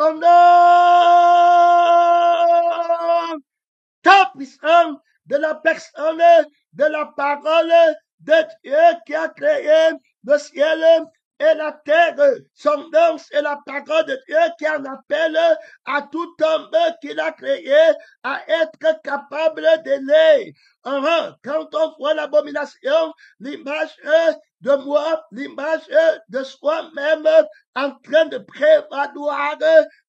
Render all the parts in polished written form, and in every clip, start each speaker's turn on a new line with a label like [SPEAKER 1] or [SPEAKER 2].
[SPEAKER 1] au nom ta puissance de la personne, de la parole de Dieu qui a créé le ciel et la terre. Son nom, c'est la parole de Dieu qui en appelle à tout homme qu'il a créé à être capable d'aimer. Quand on voit l'abomination, l'image de moi, l'image de soi-même en train de prévaloir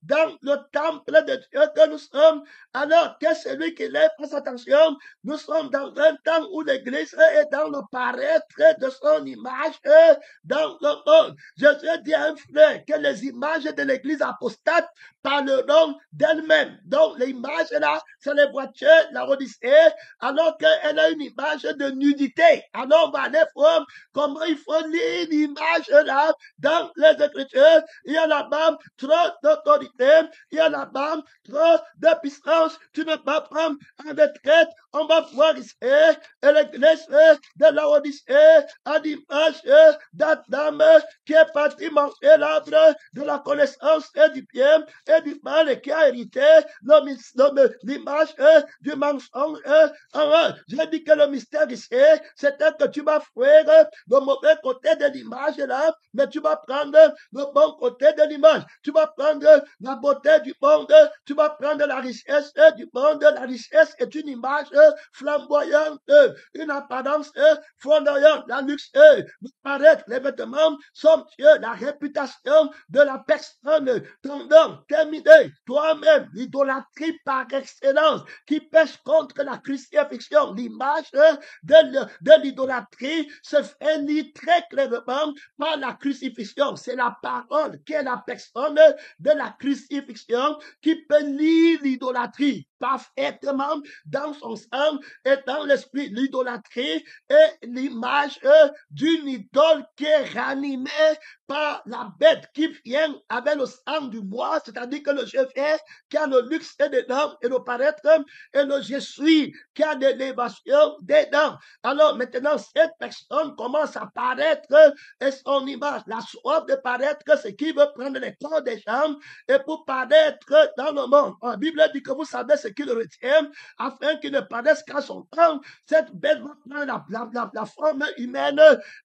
[SPEAKER 1] dans le temple de Dieu que nous sommes, alors que celui qui lève fasse attention, nous sommes dans un temps où l'Église est dans le paraître de son image dans le monde. Jésus dit à un frère que les images de l'Église apostate parleront d'elles-mêmes. Donc l'image là, c'est les voitures, la Odyssée, alors qu'elle a une image de nudité. Alors on va aller voir comment il faut lire l'image là dans les Écritures. Il y a là-bas trop d'autorité, il y a là-bas trop de puissance. Tu ne peux pas prendre en retraite. On va voir ici et l'église de la Odyssée à l'image d'Adam qui est parti manger l'arbre de la connaissance du bien et du mal et qui a hérité l'image du mensonge. J'ai dit que le mystère ici, c'était que tu vas faire le mauvais côté de l'image là, mais tu vas prendre le bon côté de l'image. Tu vas prendre la beauté du monde, tu vas prendre la richesse du monde. La richesse est une image flamboyante, une apparence flamboyante, la luxe, le paraître, les vêtements somptueux, la réputation de la personne. Tendant, terminé, toi-même, l'idolâtrie par excellence qui pêche contre la crucifixion. L'image de l'idolâtrie se fait lire très clairement par la crucifixion. C'est la parole qui est la personne de la crucifixion qui peut lire l'idolâtrie parfaitement dans son sang et dans l'esprit. L'idolâtrie est l'image d'une idole qui est ranimée par la bête qui vient avec le sang du bois, c'est-à-dire que le je fais qui a le luxe dedans et le paraître et le je suis qui a de l'élévation dedans. Alors maintenant, cette personne commence à paraître et son image, la soif de paraître, c'est qui veut prendre les corps des gens et pour paraître dans le monde. La Bible dit que vous savez ce qu'il retient afin qu'il ne paraisse qu'à son temps. Cette bête va prendre la forme humaine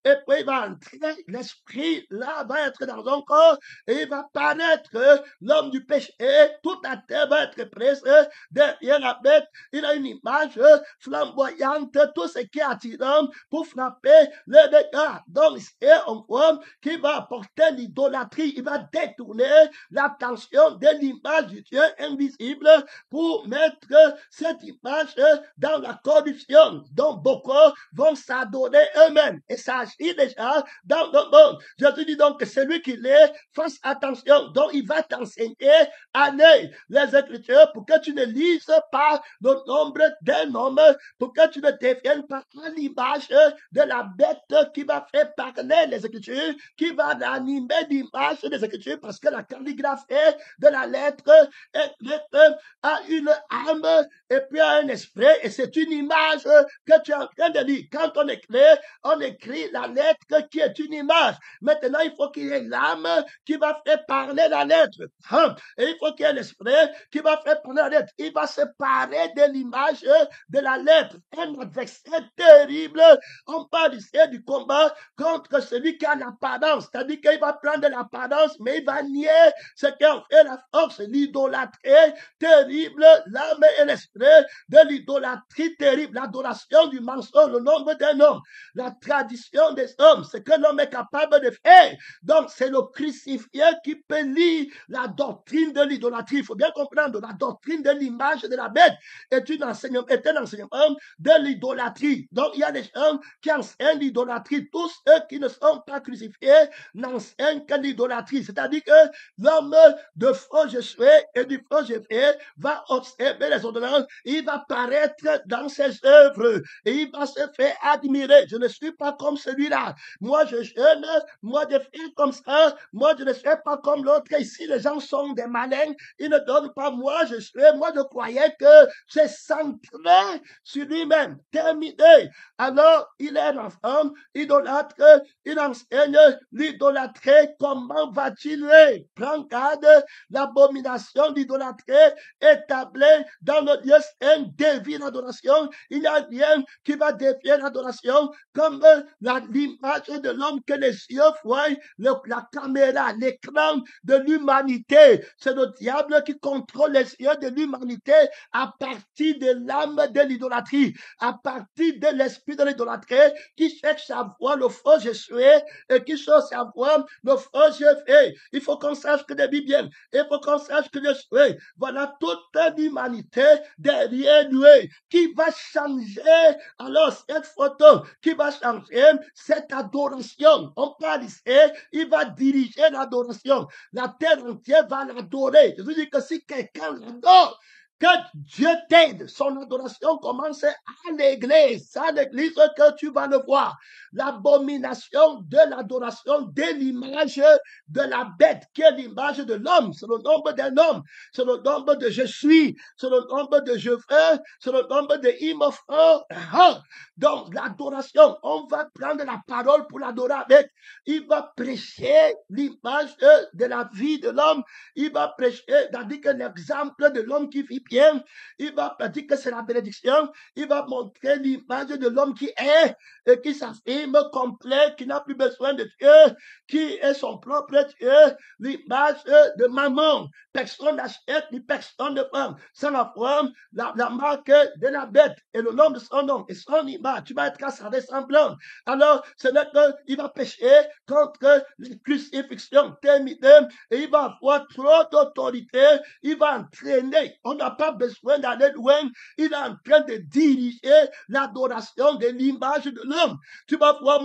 [SPEAKER 1] et puis il va entrer, l'esprit là va être dans son corps et il va paraître l'homme du péché. Toute la terre va être prise derrière la bête. Il a une image flamboyante, tout ce qui est attirant pour frapper les dégâts. Donc, c'est un homme qui va apporter l'idolâtrie, il va détourner l'attention de l'image du Dieu invisible pour mettre cette image dans la corruption. Donc, beaucoup vont s'adorer eux-mêmes et ça agit déjà dans le monde. Jésus dit donc que celui qui l'est, fasse attention. Donc, il va t'enseigner à lire les Écritures pour que tu ne lises pas le nombre d'un homme, pour que tu ne deviennes pas à l'image de la bête qui va faire parler les Écritures, qui va animer l'image des Écritures, parce que la calligraphie de la lettre a une âme et puis a un esprit, et c'est une image que tu es en train de lire. Quand on écrit la lettre qui est une image. Maintenant, il faut qu'il y ait l'âme qui va faire parler la lettre. Et il faut qu'il y ait l'esprit qui va faire parler la lettre. Il va se parer de l'image de la lettre. Un adversaire terrible. On parle ici du combat contre celui qui a l'apparence. C'est-à-dire qu'il va prendre l'apparence, mais il va nier ce qu'en fait la force, l'idolâtrie terrible, l'âme et l'esprit de l'idolâtrie terrible, l'adoration du mensonge, le nombre d'un homme, la tradition des hommes, ce que l'homme est capable de faire. Donc, c'est le crucifié qui peut lire la doctrine de l'idolâtrie. Il faut bien comprendre, la doctrine de l'image de la bête est un enseignement de l'idolâtrie. Donc, il y a des gens qui enseignent l'idolâtrie. Tous ceux qui ne sont pas crucifiés n'enseignent que l'idolâtrie. C'est-à-dire que l'homme de faux je suis et du faux je fais va observer les ordonnances. Il va paraître dans ses œuvres et il va se faire admirer. Je ne suis pas comme celui-là. Moi, je jeûne, moi, je fais comme ça, moi je ne suis pas comme l'autre. Ici, les gens sont des malins, ils ne donnent pas moi, moi je croyais que c'est centré sur lui-même, terminé. Alors, il est un enfant idolâtre, il enseigne l'idolâtrie. Comment va-t-il prendre garde? L'abomination d'idolâtrie établie dans le lieu saint dévie l'adoration. Il n'y a rien qui va défier l'adoration comme l'image de l'homme que les yeux voient, la caméra, l'écran de l'humanité. C'est le diable qui contrôle les yeux de l'humanité à partir de l'âme de l'idolâtrie, à partir de l'esprit de l'idolâtrie qui cherche à voir le faux Jésus et qui cherche à voir le faux Jésus. Il faut qu'on sache que des bien. Il faut qu'on sache que Jésus, voilà toute l'humanité derrière lui qui va changer. Alors, cette photo qui va changer cette adoration. On parle ici, il va diriger l'adoration. La terre entière va l'adorer. Je veux dire que si quelqu'un l'adore, que Dieu t'aide. Son adoration commence à l'église. C'est à l'église que tu vas le voir. L'abomination de l'adoration de l'image de la bête, qui est l'image de l'homme. C'est le nombre d'un homme. C'est le nombre de je suis. C'est le nombre de je veux. C'est le nombre de il me faut. Donc, l'adoration, on va prendre la parole pour l'adorer avec. Il va prêcher l'image de la vie de l'homme. Il va prêcher, c'est-à-dire que l'exemple de l'homme qui vit bien. Il va dire que c'est la bénédiction. Il va montrer l'image de l'homme qui est et qui s'affirme complet, qui n'a plus besoin de Dieu, qui est son propre Dieu. L'image de maman. Personne n'achète ni personne ne prend. Sans la forme, la marque de la bête et le nom de son nom et son image. Tu vas être à sa ressemblance. Alors, c'est là qu'il va pécher contre les crucifixions terminées et il va avoir trop d'autorité. Il va entraîner. On n'a pas besoin d'aller loin. Il est en train de diriger l'adoration de l'image de l'homme. Tu vas voir,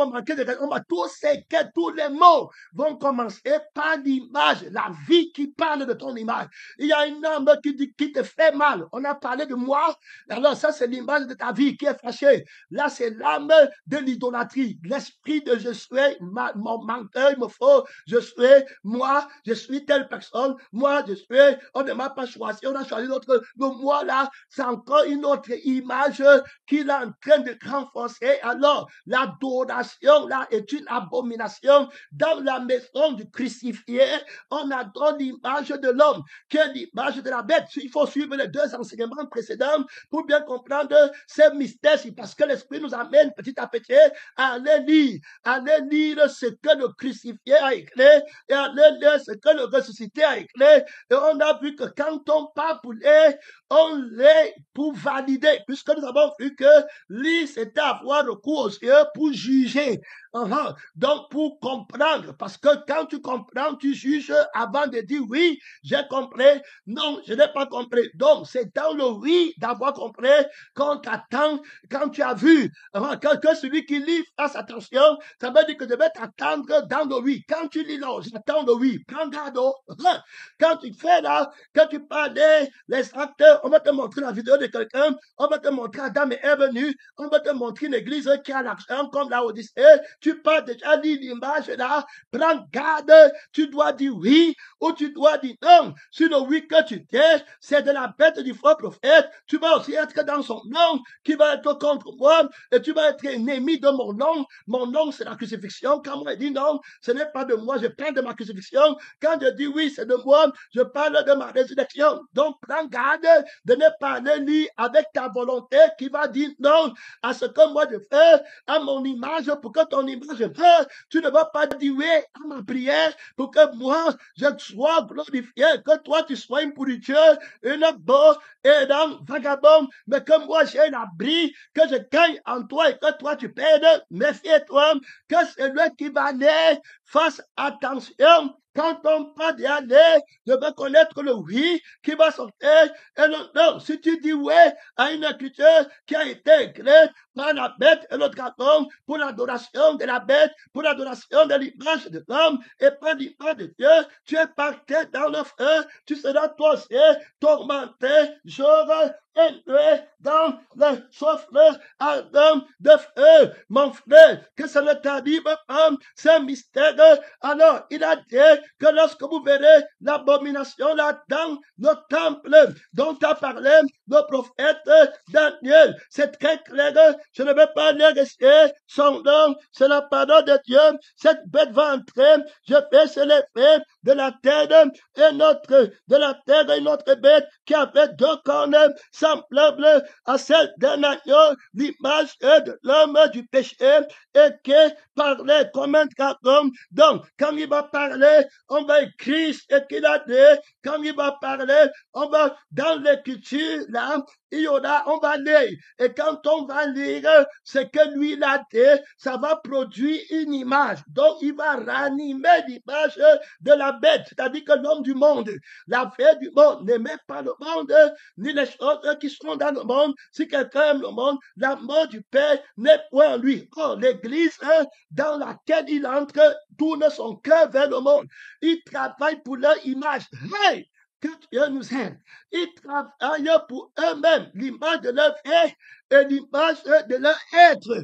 [SPEAKER 1] tous les mots vont commencer par l'image, la vie qui parle de ton image. Il y a une âme qui te fait mal. On a parlé de moi. Alors ça, c'est l'image de ta vie qui est fâchée. Là, c'est l'âme de l'idolâtrie. L'esprit de je suis, mon menteur, il me faut, je suis, moi, je suis telle personne. Moi, je suis, on ne m'a pas choisi, on a choisi l'autre. Le moi, là, c'est encore une autre image qu'il est en train de renforcer. Alors, l'adoration, là, est une abomination. Dans la maison du crucifié, on adore l'image de l'homme, qui est l'image de la bête. Il faut suivre les deux enseignements précédents pour bien comprendre ces mystères, parce que l'Esprit nous amène petit à petit à aller lire ce que le crucifié a écrit et à aller lire ce que le ressuscité a écrit. Et on a vu que quand on part pour on l'est pour valider, puisque nous avons vu que lire, c'était avoir recours aux yeux pour juger. Donc, pour comprendre, parce que quand tu comprends, tu juges avant de dire oui, j'ai compris, non, je n'ai pas compris. Donc, c'est dans le oui d'avoir compris qu'on t'attend quand tu as vu. Que celui qui lit fasse attention, ça veut dire que je vais t'attendre dans le oui. Quand tu lis là, j'attends le oui. Prends garde. Quand tu fais là, quand tu parles les acteurs, on va te montrer la vidéo de quelqu'un, on va te montrer Adam et Ève nus, on va te montrer une église qui a l'accent comme la Odyssée. Tu peux déjà lire l'image là, prends garde, tu dois dire oui ou tu dois dire non. Sur le oui que tu dis, c'est de la bête du faux prophète. Tu vas aussi être dans son nom qui va être contre moi et tu vas être ennemi de mon nom. Mon nom, c'est la crucifixion. Quand moi, je dis non, ce n'est pas de moi, je parle de ma crucifixion. Quand je dis oui, c'est de moi, je parle de ma résurrection. Donc, prends garde de ne pas aller lire avec ta volonté qui va dire non à ce que moi je fais, à mon image, pour que ton image meure. Tu ne vas pas dire oui à ma prière pour que moi je sois glorifié, que toi tu sois une pourriture, une bonne et un vagabond, mais que moi j'ai l'abri, que je gagne en toi et que toi tu perdes. Méfie-toi que celui qui va naître fasse attention Quand on parle d'y aller, je veux connaître le oui qui va sortir. Et non, si tu dis oui à une écriture qui a été écrite par la bête et le dragon pour l'adoration de la bête, pour l'adoration de l'image de l'homme et pas l'image de Dieu, tu es parti dans le feu, tu seras toi aussi tourmenté jour et nuit dans le souffle ardent de feu. Mon frère, que ça ne t'arrive pas, c'est un mystère. Alors, il a dit que lorsque vous verrez l'abomination là dans le temple dont a parlé le prophète Daniel, c'est très clair. Je ne vais pas les rester. Son nom, c'est la parole de Dieu. Cette bête va entrer. Je fais c'est l'effet de la terre et notre bête qui avait deux cornes semblables à celle d'un agneau, l'image de l'homme du péché et qui parlait comme un dragon. Donc, quand il va parler, on va écrire ce qu'il a dit. Quand il va parler, on va dans l'écriture, là, on va lire. Et quand on va lire ce que lui il a dit, ça va produire une image. Donc, il va ranimer l'image de la bête, c'est-à-dire que l'homme du monde, la fée du monde, n'aimait pas le monde, ni les choses qui sont dans le monde. Si quelqu'un aime le monde, l'amour du Père n'est point en lui. Or, l'Église dans laquelle il entre tourne son cœur vers le monde. Il travaille pour leur image. Hey! Que Dieu nous aide. Ils travaillent pour eux-mêmes, l'image de leur vie et l'image de leur être.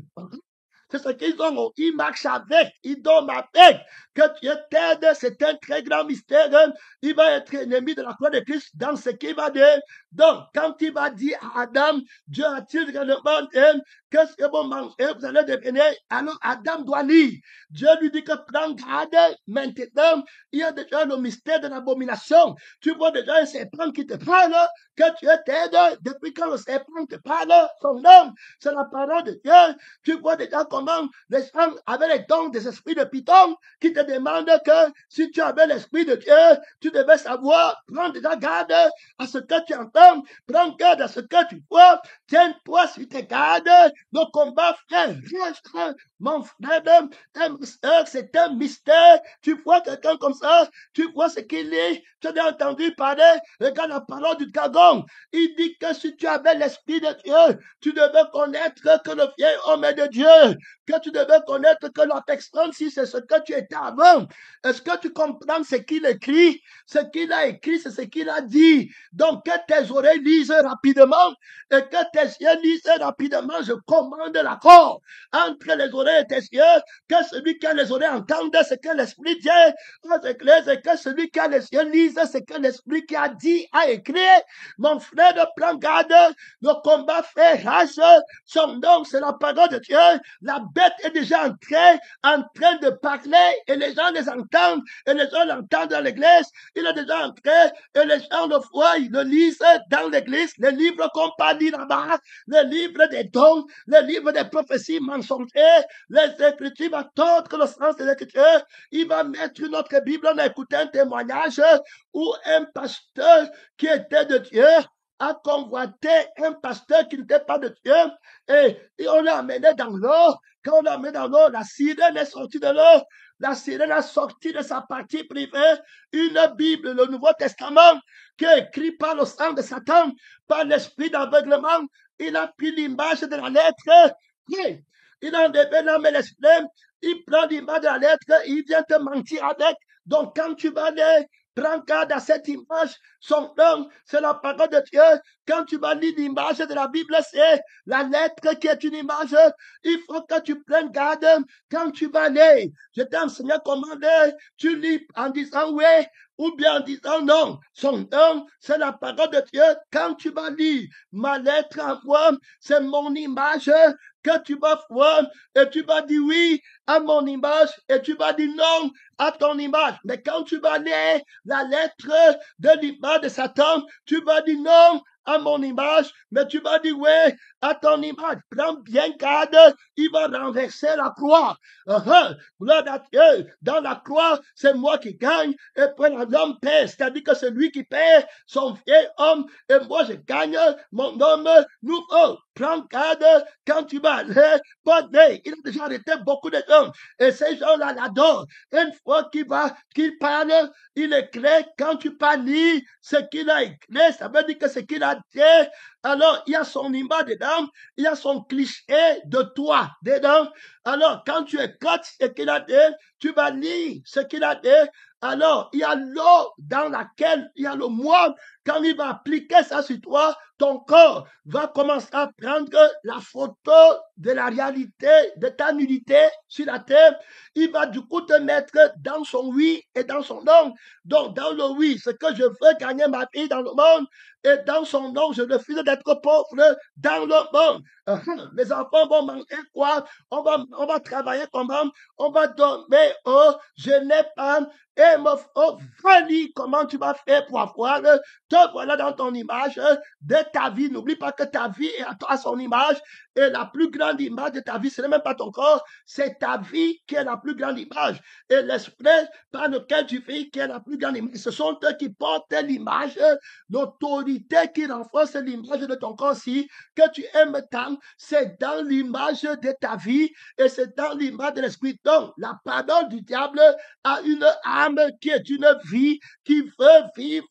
[SPEAKER 1] C'est ce qu'ils ont. Ils marchent avec, ils dorment avec. Que Dieu t'aide, c'est un très grand mystère. Il va être ennemi de la croix de Christ dans ce qu'il va dire. Donc, quand il va dire à Adam, Dieu a-t-il réellement dit que ce que vous mangez, vous allez devenir. Alors, Adam doit lire. Dieu lui dit que prends garde. Maintenant, il y a déjà le mystère de l'abomination. Tu vois déjà un serpent qui te parle, que Dieu t'aide. Depuis quand le serpent te parle, son nom, c'est la parole de Dieu. Tu vois déjà comment les gens avaient les dons des esprits de Python qui te demandent que si tu avais l'esprit de Dieu, tu devais savoir, prends déjà garde à ce que tu entends, prends garde à ce que tu vois, tiens-toi sur tes gardes, le combat frère, mon frère, c'est un mystère. Tu vois quelqu'un comme ça, tu vois ce qu'il est, tu as entendu parler, regarde la parole du dragon. Il dit que si tu avais l'esprit de Dieu, tu devais connaître que le vieil homme est de Dieu, que tu devais connaître que la personne, si c'est ce que tu étais avant. Est-ce que tu comprends ce qu'il écrit? Ce qu'il a écrit, c'est ce qu'il a dit. Donc, que tes oreilles lisent rapidement et que tes yeux lisent rapidement. Je commande l'accord entre les oreilles et tes yeux, que celui qui a les oreilles entende ce que l'Esprit dit aux églises et que celui qui a les yeux lise ce que l'Esprit qui a dit a écrit. Mon frère, prends garde, le combat fait rage, son nom, c'est la parole de Dieu. La bête est déjà en train de parler et les gens les entendent et les gens l'entendent dans l'église. Il est déjà entré et les gens le voient, ils le lisent dans l'église. Les livres qu'on parle là-bas, les livres des dons, les livres des prophéties mensongères, les écritures va tordre le sens des écritures. Il va mettre une autre Bible, on a écouté un témoignage où un pasteur qui était de Dieu a convoité un pasteur qui n'était pas de Dieu et on l'a amené dans l'eau. Quand on l'a amené dans l'eau, la sirène est sortie de l'eau. La sirène a sorti de sa partie privée une Bible, le Nouveau Testament, qui est écrit par le sang de Satan, par l'esprit d'aveuglement. Il a pris l'image de la lettre. Il a enlevé l'âme et l'esprit. Il prend l'image de la lettre. Il vient te mentir avec. Donc, quand tu vas aller, prends garde à cette image. Son nom, c'est la parole de Dieu. Quand tu vas lire l'image de la Bible, c'est la lettre qui est une image. Il faut que tu prennes garde quand tu vas lire. Je t'ai enseigné comment lire. Tu lis en disant oui ou bien en disant non. Son nom, c'est la parole de Dieu. Quand tu vas lire ma lettre en moi, c'est mon image que tu vas voir et tu vas dire oui à mon image et tu vas dire non à ton image. Mais quand tu vas lire la lettre de l'image de Satan, tu vas dire non à mon image, mais tu vas dire oui à ton image. Prends bien garde, il va renverser la croix. Gloire à Dieu. Dans la croix, c'est moi qui gagne et puis l'homme perd. C'est-à-dire que c'est lui qui perd son vieil homme et moi je gagne mon homme nouveau. prends garde quand tu vas aller porter. Il a déjà arrêté beaucoup de gens. Et ces gens-là l'adorent. Une fois qu'il parle, il est clair. Quand tu parles, ce qu'il a écrit, ça veut dire que ce qu'il a dit, alors il y a son image dedans, il y a son cliché de toi dedans. Alors, quand tu écoutes ce qu'il a dit, tu vas lire ce qu'il a dit. Alors, il y a l'eau dans laquelle il y a le moi. Quand il va appliquer ça sur toi, ton corps va commencer à prendre la photo de la réalité de ta nudité sur la terre. Il va du coup te mettre dans son oui et dans son non. Donc, dans le oui, c'est que je veux gagner ma vie dans le monde. Et dans son nom, je refuse d'être pauvre dans le monde. Les enfants vont manger quoi? On va travailler comment? On va dormir. Oh, je n'ai pas. Et Fanny, comment tu vas faire pour avoir te voilà dans ton image de ta vie. N'oublie pas que ta vie est à son image. Et la plus grande image de ta vie, ce n'est même pas ton corps, c'est ta vie qui est la plus grande image. Et l'esprit par lequel tu vis qui est la plus grande image. Ce sont eux qui portent l'image, l'autorité qui renforce l'image de ton corps si que tu aimes tant. C'est dans l'image de ta vie et c'est dans l'image de l'esprit. Donc, la parole du diable a une âme qui est une vie qui veut vivre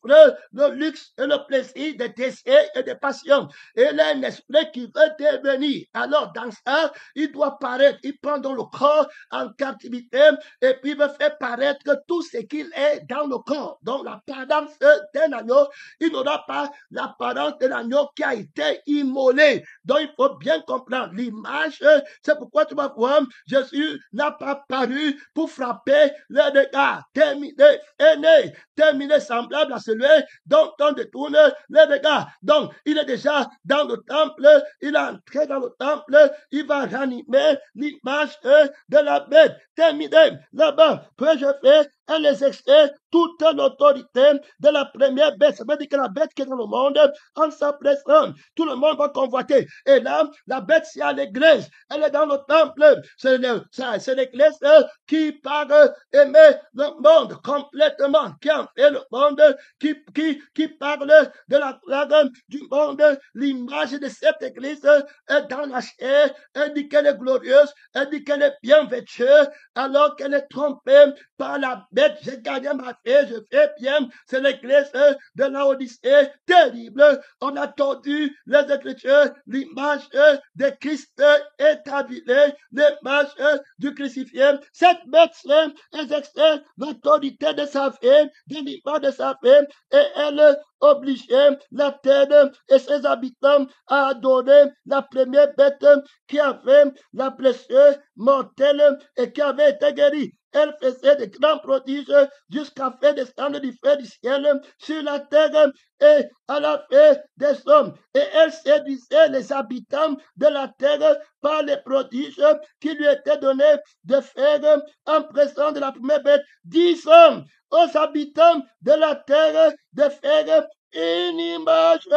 [SPEAKER 1] le luxe et le plaisir des désirs et des passions. Et il a un esprit qui veut devenir. Alors, dans ça, il doit paraître. Il prend dans le corps en captivité et puis il veut faire paraître tout ce qu'il est dans le corps. Donc, l'apparence d'un agneau, il n'aura pas l'apparence d'un agneau qui a été immolé. Donc, il faut bien comprendre l'image. C'est pourquoi tu vas voir, Jésus n'a pas paru pour frapper les dégâts. Terminé semblable à celui dont on détourne les dégâts. Donc, il est déjà dans le temple, il est entré dans le temple, il va ranimer l'image de la bête. Terminé là-bas, puis je fais et les extrait toute l'autorité de la première bête. Ça veut dire que la bête qui est dans le monde, en sa présence, tout le monde va convoiter. Et là, la bête, c'est à l'église. Elle est dans le temple. C'est l'église qui parle aimer le monde complètement, qui en fait le monde, qui parle de la plague du monde. L'image de cette église est dans la chair. Elle dit qu'elle est glorieuse. Elle dit qu'elle est bien vêtue, alors qu'elle est trompée par la bête. J'ai gagné ma vie, je fais bien. C'est l'église de Laodicée, terrible. On a tordu les Écritures, l'image de Christ est avilée, l'image du crucifié. Cette bête-là exerce l'autorité de sa vie, de l'image de sa vie, et elle obligeait la terre et ses habitants à adorer la première bête qui avait la blessure mortelle et qui avait été guérie. Elle faisait de grands prodiges jusqu'à faire descendre du feu du ciel sur la terre et à la fin des hommes. Et elle séduisait les habitants de la terre par les prodiges qui lui étaient donnés de faire en présence de la première bête. 10 hommes aux habitants de la terre de faire une image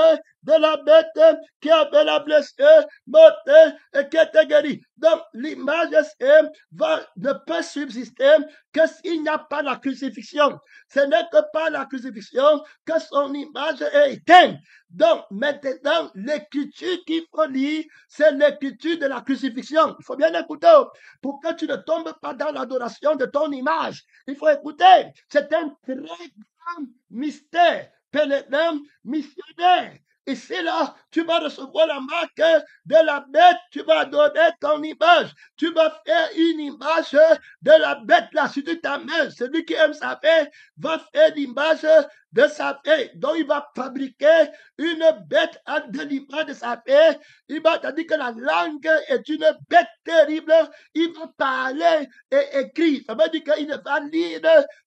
[SPEAKER 1] de la bête qui avait la blessure mortelle et qui était guérie. Donc, l'image ne peut subsister que s'il n'y a pas la crucifixion. Ce n'est que par la crucifixion que son image est éteinte. Donc, maintenant, l'écriture qu'il faut lire, c'est l'écriture de la crucifixion. Il faut bien écouter pour que tu ne tombes pas dans l'adoration de ton image. Il faut écouter. C'est un très grand mystère. Pèlerin missionnaire. Ici, là, tu vas recevoir la marque de la bête, tu vas donner ton image. Tu vas faire une image de la bête là sur ta main. Celui qui aime sa paix va faire l'image de sa paix. Donc, il va fabriquer une bête de l'image de sa paix. Il va te dire que la langue est une bête terrible. Il va parler et écrire. Ça veut dire qu'il ne va lire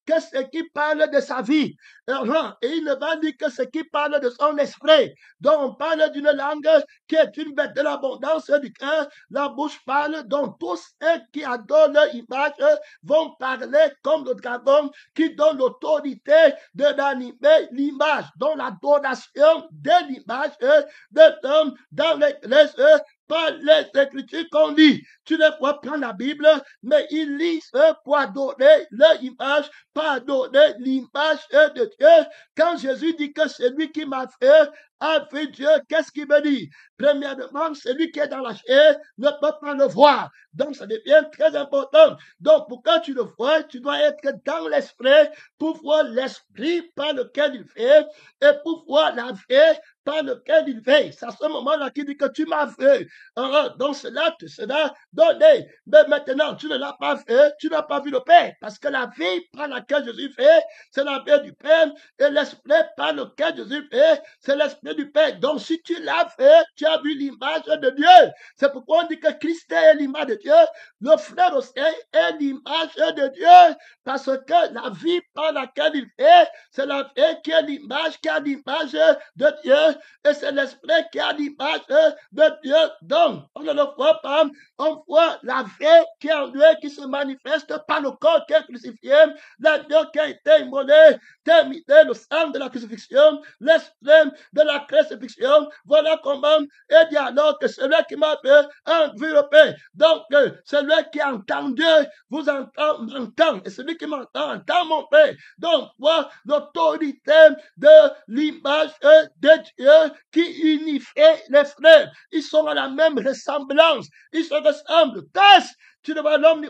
[SPEAKER 1] que ce qui parle de sa vie. Et il ne va dire que ce qui parle de son esprit. Donc, on parle d'une langue qui est une bête de l'abondance du cœur. La bouche parle, donc tous ceux qui adorent leur image vont parler comme le dragon qui donne l'autorité de l'animer l'image, donc l'adoration de l'image de l'homme dans l'église par les Écritures qu'on lit. Tu ne vois pas la Bible, mais ils lisent pour adorer leur image, pour adorer l'image de Dieu. Quand Jésus dit que celui qui m'a fait a vu Dieu, qu'est-ce qu'il veut dire? Premièrement, celui qui est dans la chair ne peut pas le voir. Donc, ça devient très important. Donc, pour que tu le vois, tu dois être dans l'esprit pour voir l'esprit par lequel il fait et pour voir la vie par lequel il veille. C'est à ce moment-là qu'il dit que tu m'as vu. Donc cela te sera donné. Mais maintenant, tu ne l'as pas fait, tu n'as pas vu le Père. Parce que la vie par laquelle Jésus fait, c'est la vie du Père. Et l'esprit par lequel Jésus fait, c'est l'esprit du Père. Donc si tu l'as fait, tu as vu l'image de Dieu. C'est pourquoi on dit que Christ est l'image de Dieu. Le frère aussi est l'image de Dieu. Parce que la vie par laquelle il fait, c'est la vie qui est l'image, qui a l'image de Dieu. Et c'est l'esprit qui a l'image de Dieu. Donc, on ne le voit pas. On voit la vie qui est en Dieu, qui se manifeste par le corps qui est crucifié, l'agneau qui a été immolé, terminé le sang de la crucifixion, l'esprit de la crucifixion. Voilà comment il dit alors que celui qui m'a fait a vu le Père. Donc, celui qui entend Dieu vous entend, m'entend. Et celui qui m'entend entend mon Père. Donc, voilà l'autorité de l'image de Dieu qui unifie les frères. Ils sont à la même ressemblance. Ils se ressemblent tous. Tu ne vois l'homme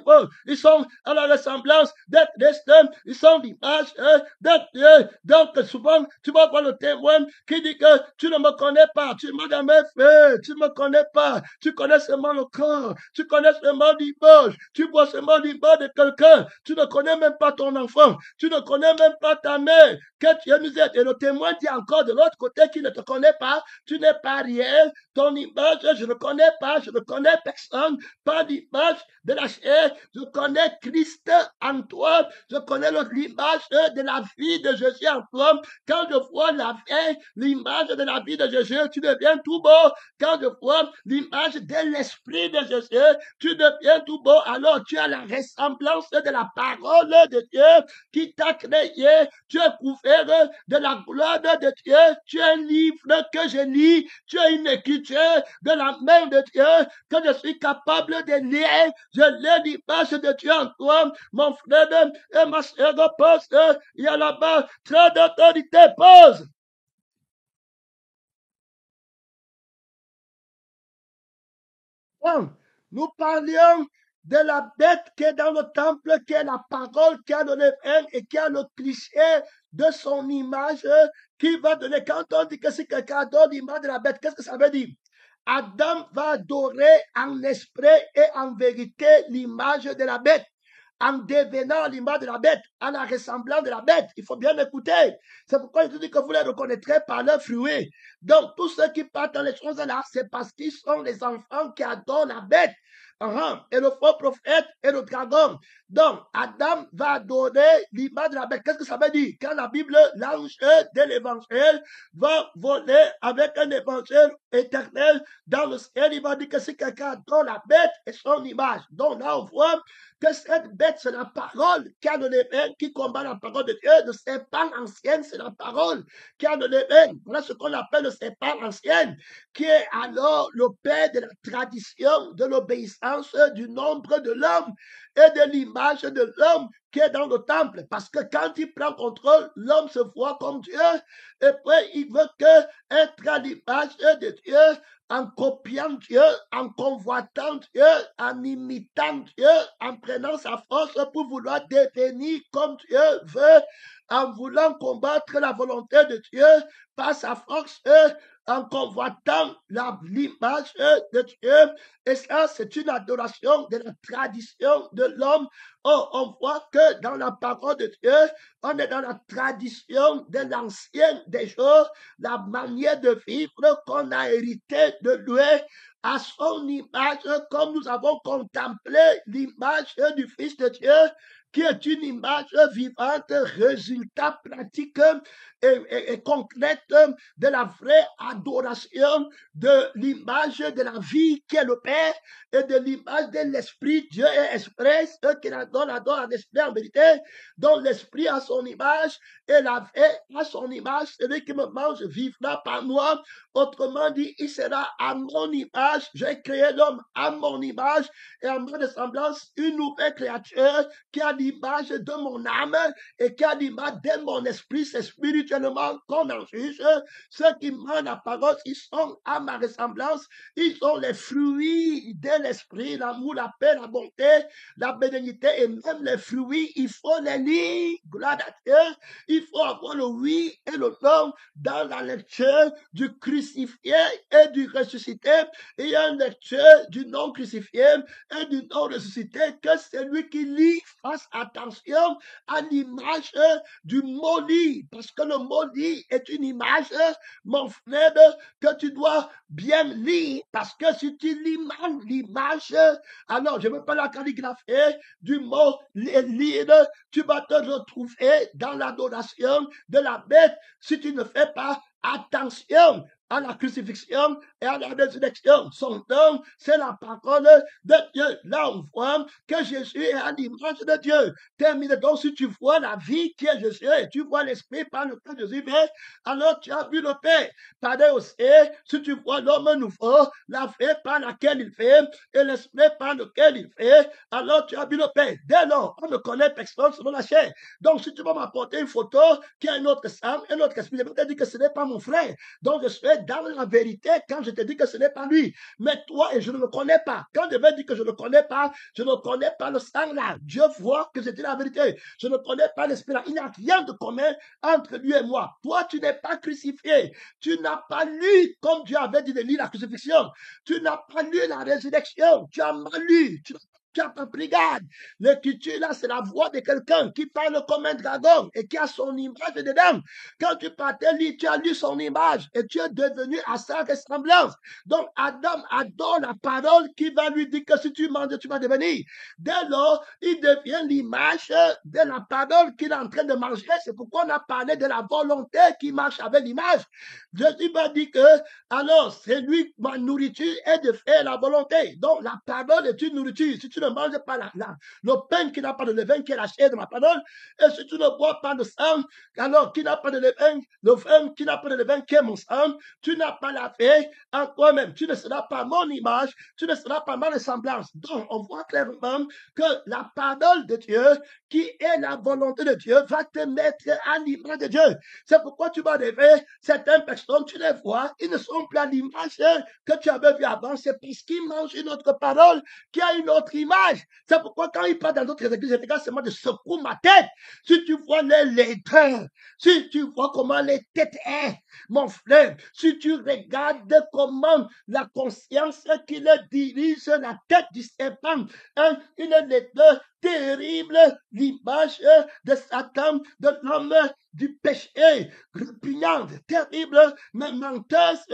[SPEAKER 1] ils sont à la ressemblance d'être destin, ils sont l'image de Dieu. Donc souvent, tu vas voir le témoin qui dit que tu ne me connais pas, tu ne m'as jamais fait, tu ne me connais pas, tu connais seulement le corps, tu connais seulement l'image, tu vois seulement l'image de quelqu'un, tu ne connais même pas ton enfant, tu ne connais même pas ta mère, que tu es misère. Et le témoin dit encore de l'autre côté qui ne te connaît pas, tu n'es pas réel, ton image, je ne connais pas, je ne connais personne, pas d'image de la chair, je connais Christ en toi, je connais l'image de la vie de Jésus en toi. Quand je vois l'image de la vie de Jésus, tu deviens tout beau. Quand je vois l'image de l'esprit de Jésus, tu deviens tout beau. Alors tu as la ressemblance de la parole de Dieu qui t'a créé. Tu es couvert de la gloire de Dieu. Tu as un livre que je lis. Tu as une écriture de la main de Dieu que je suis capable de lire. Je lis l'image de Dieu en toi. Mon frère et ma soeur pose. Il y a là-bas très d'autorité. Pose. Nous parlions de la bête qui est dans le temple, qui est la parole, qui a donné haine et qui a le cliché de son image, qui va donner. Quand on dit que c'est quelqu'un adore l'image de la bête, qu'est-ce que ça veut dire? Adam va adorer en esprit et en vérité l'image de la bête, en devenant l'image de la bête, en la ressemblant de la bête. Il faut bien écouter. C'est pourquoi il dit que vous les reconnaîtrez par leurs fruits. Donc, tous ceux qui partent dans les choses là, c'est parce qu'ils sont les enfants qui adorent la bête. Et le faux prophète et le dragon. Donc, Adam va adorer l'image de la bête. Qu'est-ce que ça veut dire? Quand la Bible, l'ange de l'évangile, va voler avec un évangile éternel dans le ciel, il va dire que c'est quelqu'un adore la bête et son image. Donc là, on voit que cette bête, c'est la parole qui a donné qui combat la parole de Dieu. Le serpent ancien, c'est la parole qui a donné voilà ce qu'on appelle le serpent ancien, qui est alors le père de la tradition, de l'obéissance, du nombre de l'homme et de l'image de l'homme qui est dans le temple. Parce que quand il prend contrôle, l'homme se voit comme Dieu et puis il veut être à l'image de Dieu, en copiant Dieu, en convoitant Dieu, en imitant Dieu, en prenant sa force pour vouloir devenir comme Dieu veut, en voulant combattre la volonté de Dieu par sa force, en convoitant l'image de Dieu. Et ça, c'est une adoration de la tradition de l'homme. Oh, on voit que dans la parole de Dieu, on est dans la tradition de l'ancien des jours, la manière de vivre qu'on a hérité de lui à son image, comme nous avons contemplé l'image du Fils de Dieu, qui est une image vivante, résultat pratique et concrète de la vraie adoration de l'image de la vie qui est le Père et de l'image de l'Esprit. Dieu est esprit, ceux qui l'adorent en esprit en vérité, dont l'Esprit a son image et la vie a son image. Celui qui me mange vivra par moi. Autrement dit, il sera à mon image. J'ai créé l'homme à mon image et à ma ressemblance, une nouvelle créature qui a l'image de mon âme et qui a l'image de mon esprit. C'est spirituellement qu'on en juge. Ceux qui mangent la parole, ils sont à ma ressemblance. Ils ont les fruits de l'esprit, l'amour, la paix, la bonté, la bénédiction et même les fruits. Il faut les lire. Gloire à Dieu. Il faut avoir le oui et le non dans la lecture du crucifié et du ressuscité. Il y a une lecture du non crucifié et du non ressuscité que celui qui lit fasse attention à l'image du mot lit, parce que le mot lit est une image, mon frère, que tu dois bien lire, parce que si tu lis mal l'image, alors je ne veux pas la calligraphie du mot lire, tu vas te retrouver dans l'adoration de la bête si tu ne fais pas attention à la crucifixion et à la résurrection. Son nom, c'est la parole de Dieu. Là, on voit que Jésus est à l'image de Dieu. Termine donc, si tu vois la vie qui est Jésus et tu vois l'esprit par lequel Jésus vient, alors tu as vu le Père. Pareil aussi, si tu vois l'homme nouveau, la vie par laquelle il fait et l'esprit par lequel il fait, alors tu as vu le Père. Dès lors, on ne connaît personne selon la chair. Donc, si tu vas m'apporter une photo qui a un autre sang, un autre esprit, je vais te dire que ce n'est pas mon frère. Donc, je suis dans la vérité quand je te dis que ce n'est pas lui. Mais toi, et je ne le connais pas. Quand je vais dire que je ne le connais pas, je ne connais pas le sang là. Dieu voit que c'était la vérité. Je ne connais pas l'esprit là. Il n'y a rien de commun entre lui et moi. Toi, tu n'es pas crucifié. Tu n'as pas lu, comme Dieu avait dit de lire la crucifixion. Tu n'as pas lu la résurrection. Tu as mal lu. Tu n'as pas pris garde. L'écriture là, c'est la voix de quelqu'un qui parle comme un dragon et qui a son image dedans. Quand tu partais lire, tu as lu son image et tu es devenu à sa ressemblance. Donc, Adam adore la parole qui va lui dire que si tu manges, tu vas devenir. Dès lors, il devient l'image de la parole qu'il est en train de manger. C'est pourquoi on a parlé de la volonté qui marche avec l'image. Jésus m'a dit que, alors, c'est lui, ma nourriture est de faire la volonté. Donc, la parole est une nourriture. Si tu ne manges pas le pain qui n'a pas de levain, qui est la chair de ma parole, et si tu ne bois pas de sang, alors qui n'a pas de levain, le vin qui n'a pas de levain, qui est mon sang, tu n'as pas la paix en toi-même. Tu ne seras pas mon image, tu ne seras pas ma ressemblance. Donc, on voit clairement que la parole de Dieu, qui est la volonté de Dieu, va te mettre à l'image de Dieu. C'est pourquoi tu vas arriver, certaines personnes, tu les vois, ils ne sont plus à l'image que tu avais vu avant. C'est parce qu'ils mangent une autre parole qui a une autre image. C'est pourquoi quand ils parlent dans d'autres églises, je regarde seulement de secouer ma tête. Si tu vois les laideurs, si tu vois comment les têtes est, mon frère, si tu regardes comment la conscience qui les dirige, la tête du serpent, une laideur terrible, l'image de Satan, de l'homme, du péché, répugnante, terrible, mais menteuse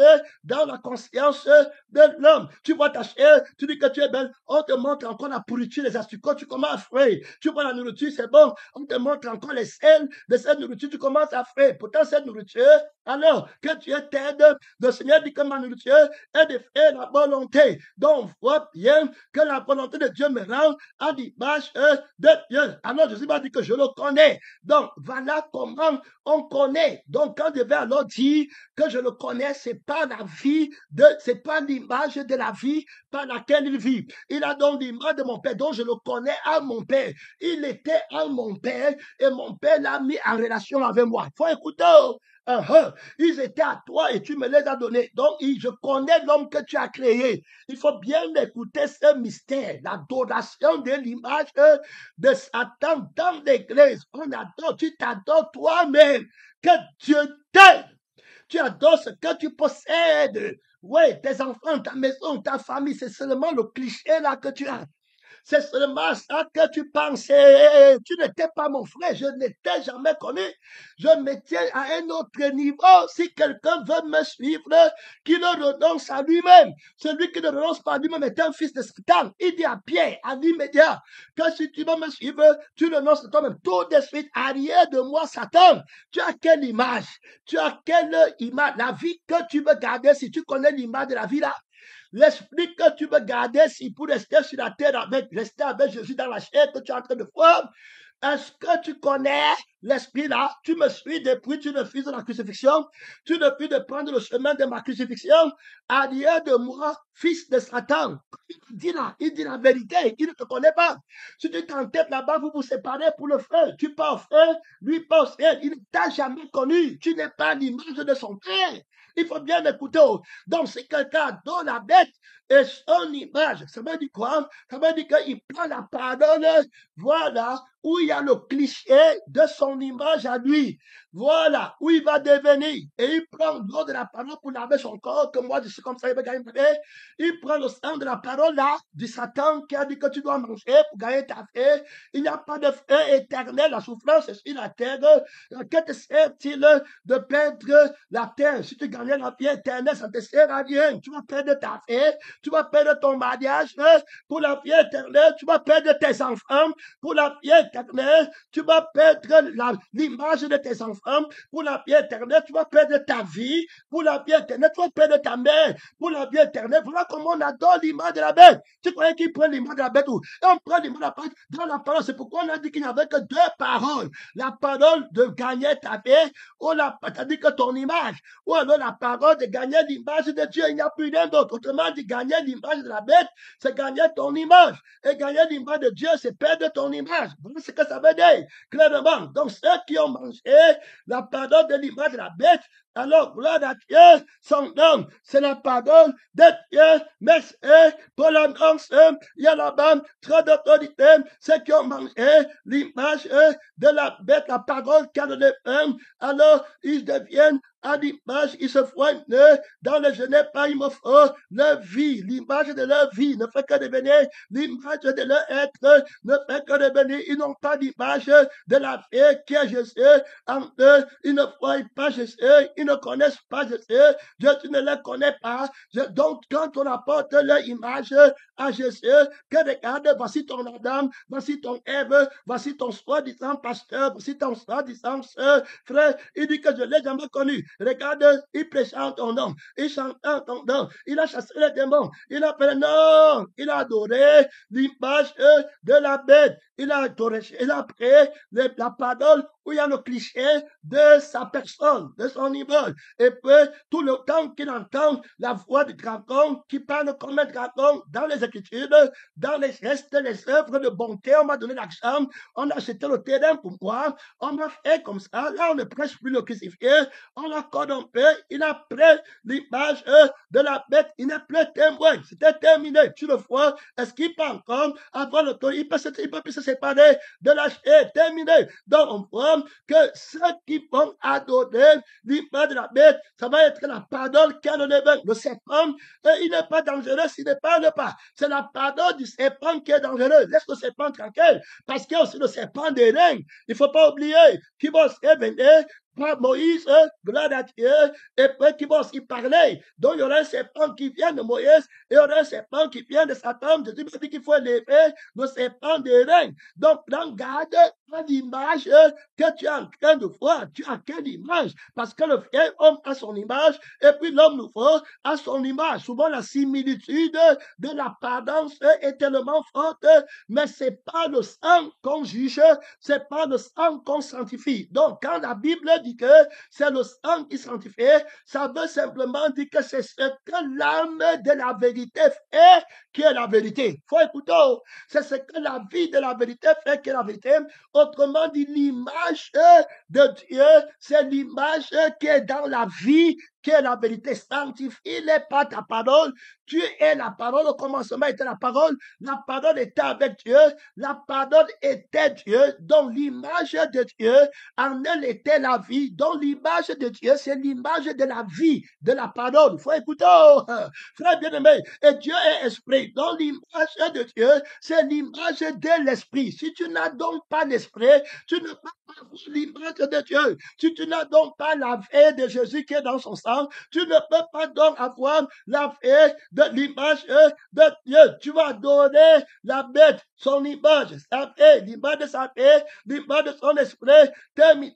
[SPEAKER 1] dans la conscience de l'homme. Tu vois ta chair, tu dis que tu es belle, on te montre encore la pourriture, les asticots, tu commences à frayer. Tu vois la nourriture, c'est bon, on te montre encore les sels de cette nourriture, tu commences à frayer. Pourtant, cette nourriture, alors que tu es tête, le Seigneur dit que ma nourriture est de faire la volonté. Donc, on voit bien que la volonté de Dieu me rend à l'image de Dieu. Alors, Jésus m'a dit que je le connais. Donc, voilà comment on connaît. Donc, quand je vais alors dire que je le connais, c'est pas la vie c'est pas l'image de la vie par laquelle il vit. Il a donc l'image de mon Père, donc je le connais à mon Père. Il était à mon Père et mon Père l'a mis en relation avec moi. Il faut écouter. Ils étaient à toi et tu me les as donnés. Donc, je connais l'homme que tu as créé. Il faut bien écouter ce mystère, l'adoration de l'image de Satan dans l'église. On adore, tu t'adores toi-même. Que Dieu t'aide. Tu adores ce que tu possèdes. Oui, tes enfants, ta maison, ta famille, c'est seulement le cliché là que tu as. C'est seulement ça que tu pensais. Tu n'étais pas mon frère. Je ne t'ai jamais connu. Je me tiens à un autre niveau. Si quelqu'un veut me suivre, qu'il renonce à lui-même. Celui qui ne renonce pas à lui-même est un fils de Satan. Il dit à Pierre, à l'immédiat, que si tu veux me suivre, tu renonces à toi-même. Tout de suite, arrière de moi, Satan. Tu as quelle image? Tu as quelle image? La vie que tu veux garder, si tu connais l'image de la vie là, l'esprit que tu veux garder, si pour rester sur la terre rester avec Jésus dans la chair que tu es en train de voir, est-ce que tu connais l'esprit là? Tu me suis depuis, tu refuses la crucifixion, tu refuses de prendre le chemin de ma crucifixion. Arrière de moi, fils de Satan. Il dit la vérité, il ne te connaît pas. Si tu t'entêtes là-bas, vous vous séparez pour le feu. Tu pars au feu, lui part au ciel. Il ne t'a jamais connu. Tu n'es pas l'image de son père. Il faut bien écouter. Donc, c'est quelqu'un dont la bête est son image. Ça veut dire quoi? Ça veut dire qu'il prend la parole, voilà, où il y a le cliché de son image à lui. Voilà, où il va devenir. Et il prend l'eau de la parole pour laver son corps, que moi, je suis comme ça, il va gagner. Il prend le sang de la parole là, du Satan qui a dit que tu dois manger pour gagner ta vie. Il n'y a pas de feu éternel, la souffrance est sur la terre. Que te sert-il de perdre la terre? Si tu gagnais la vie éternelle, ça ne te sert à rien. Tu vas perdre ta vie, tu vas perdre ton mariage pour la vie éternelle, tu vas perdre tes enfants pour la vie éternelle, tu vas perdre l'image de tes enfants pour la vie éternelle, tu vas perdre ta vie pour la vie éternelle, tu vas perdre ta mère pour la vie éternelle. Voilà comment on adore l'image de la bête. Tu croyais qu'il prend l'image de la bête où? Et on prend l'image de la bête dans la parole. C'est pourquoi on a dit qu'il n'y avait que deux paroles. La parole de gagner ta vie, ou c'est-à-dire que ton image, ou alors la parole de gagner l'image de Dieu. Il n'y a plus rien d'autre. Autrement dit, gagner l'image de la bête, c'est gagner ton image. Et gagner l'image de Dieu, c'est perdre ton image. Voilà ce que ça veut dire, clairement. Donc, ceux qui ont mangé la parole de l'image de la bête, alors, gloire à Dieu, son nom, c'est la parole de Dieu, mais pour l'annonce, il y a là-bas trop d'autorité, ceux qui ont mangé l'image de la bête, la parole qu'a donné, alors ils deviennent à l'image, ils se voient dans le je n'ai pas, il me faut leur vie, l'image de leur vie ne fait que devenir l'image de leur être, ne fait que devenir, ils n'ont pas l'image de la vie qui est Jésus en eux, ils ne voient pas Jésus, ils ne connaissent pas Jésus, Jésus ne les connaît pas, donc quand on apporte leur image à Jésus, que regarde, voici ton Adam, voici ton Ève, voici ton soi-disant pasteur, voici ton soi-disant frère, il dit que je ne l'ai jamais connu. Regarde, il prêche en ton nom, il chante en ton nom, il a chassé les démons, il a fait non, il a adoré l'image de la bête, il a adoré, il a pris la parole où il y a le cliché de sa personne, de son image. Et puis, tout le temps qu'il entend la voix du dragon, qui parle comme un dragon dans les Écritures, dans les gestes, les œuvres de bonté, on m'a donné l'argent, on a acheté le terrain pour moi, on m'a fait comme ça, là on ne prêche plus le crucifié, on a corrompé, il a pris l'image de la bête, il n'est plus témoin, c'était terminé, tu le vois, est-ce qu'il peut encore avoir l'autorité, il peut plus se séparer de la chair, terminé, donc on voit que ceux qui vont adorer l'image de la bête, ça va être la parole qui a donné le serpent, et il n'est pas dangereux s'il ne parle pas, c'est la parole du serpent qui est dangereux, laisse le serpent tranquille, parce qu'il y a aussi le serpent des reins, il ne faut pas oublier qu'il va se révéler par Moïse, gloire à Dieu, et puis qui va aussi parler. Donc, il y aura un serpent qui vient de Moïse, et il y aura un serpent qui vient de Satan. Jésus m'a dit qu'il faut élever le serpent des reins. Donc, prends garde à l'image que tu es en train de voir. Tu as quelle image? Parce que le vieil homme a son image, et puis l'homme nouveau a son image. Souvent, la similitude de l'apparence est tellement forte, mais c'est pas le sang qu'on juge, c'est pas le sang qu'on sanctifie. Donc, quand la Bible dit que c'est le sang qui sanctifie, ça veut simplement dire que c'est ce que l'âme de la vérité fait qui est la vérité. Faut écouter, c'est ce que la vie de la vérité fait qui est la vérité. Autrement dit, l'image de Dieu, c'est l'image qui est dans la vie qui est la vérité. Sanctifie-les par ta parole. Tu es la parole. Au commencement était la parole. La parole était avec Dieu. La parole était Dieu, dont l'image de Dieu en elle était la vie, dont l'image de Dieu, c'est l'image de la vie, de la parole. Il faut écouter, oh, frère bien-aimé. Et Dieu est esprit, dont l'image de Dieu, c'est l'image de l'esprit. Si tu n'as donc pas l'esprit, tu ne peux pas avoir l'image de Dieu. Si tu n'as donc pas la vie de Jésus qui est dans son sang, tu ne peux pas donc avoir la vie de l'image de Dieu. Tu vas donner la bête, son image, sa vie, l'image de sa vie, l'image de son esprit, terminé,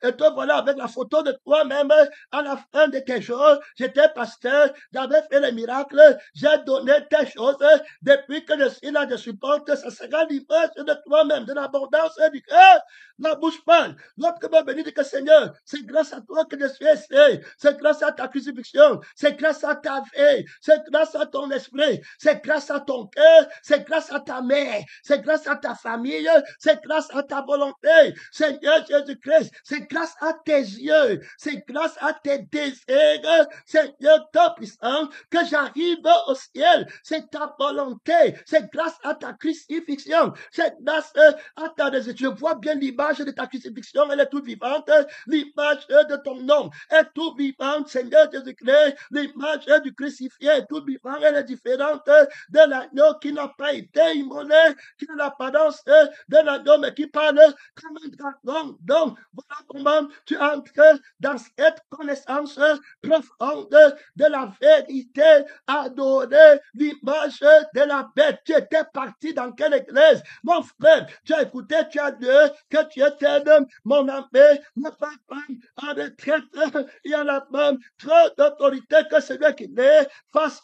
[SPEAKER 1] et te voilà avec la photo de toi-même à la fin de tes jours. J'étais pasteur, j'avais fait les miracles, j'ai donné tes choses. Depuis que je suis là, je supporte, ça sera l'image de toi-même, de l'abondance du cœur. La bouche parle. L'autre va venir dire que Seigneur, c'est grâce à toi que je suis essayé. C'est grâce à ta crucifixion. C'est grâce à ta vie. C'est grâce à ton esprit. C'est grâce à ton cœur. C'est grâce à ta mère. C'est grâce à ta famille. C'est grâce à ta volonté. Seigneur Jésus-Christ, c'est grâce à tes yeux. C'est grâce à tes désirs. Seigneur Tout-Puissant, que j'arrive au ciel. C'est ta volonté. C'est grâce à ta crucifixion. C'est grâce à ta désir. Je vois bien l'image de ta crucifixion, elle est toute vivante. L'image de ton nom est toute vivante, Seigneur Jésus-Christ. L'image du crucifié est toute vivante, elle est différente de l'agneau qui n'a pas été immolé, qui a l'apparence de l'agneau, mais qui parle comme un dragon. Donc, voilà comment tu entres dans cette connaissance profonde de la vérité, adorer l'image de la bête. Tu étais parti dans quelle église? Mon frère, tu as écouté, tu as dit que tu étais mon ami, ne pas prendre en retraite. Il y en a même trop d'autorité que celui qui est. Fasse